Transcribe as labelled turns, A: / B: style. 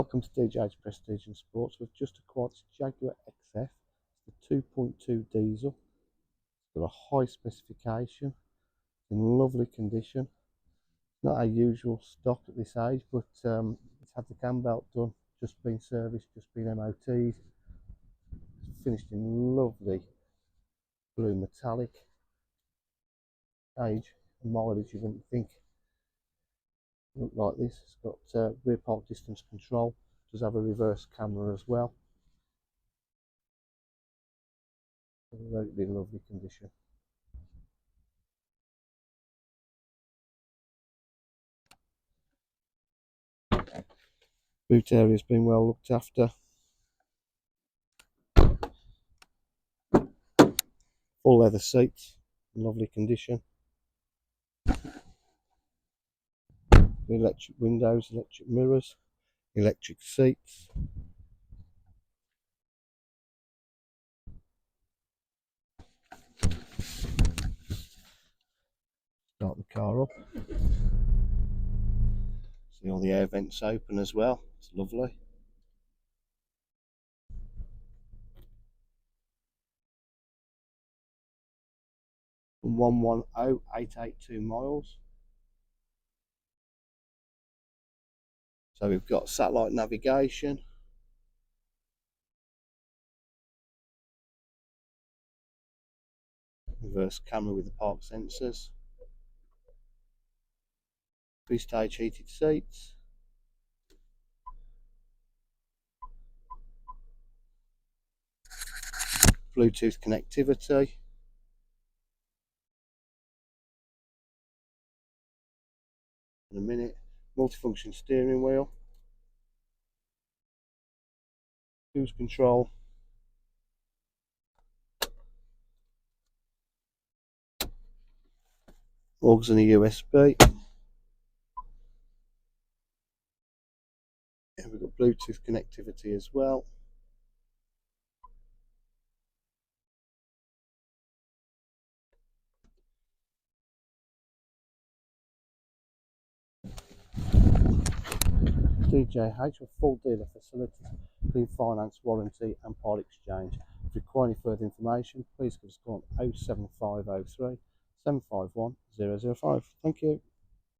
A: Welcome to DJ's Prestige and Sports. We've just acquired this Jaguar XF, the 2.2 diesel. It's got a high specification, in lovely condition. Not our usual stock at this age, but it's had the cam belt done, just been serviced, just been MOT'd. It's finished in lovely blue metallic. Age and mileage, you wouldn't think look like this. It's got rear park distance control. Does have a reverse camera as well. Absolutely lovely condition. Boot area has been well looked after. Full leather seats, in lovely condition. Electric windows, electric mirrors, electric seats. Start the car up. See all the air vents open as well. It's lovely. From 110,882 miles. So we've got satellite navigation. Reverse camera with the park sensors. 3-stage heated seats. Bluetooth connectivity. In a minute. Multifunction steering wheel. Cruise control. Augs and a USB. And we've got Bluetooth connectivity as well. DJH, a full dealer facility, clean finance, warranty and part exchange. If you require any further information, please give us a call on 07503 751 005. Thank you.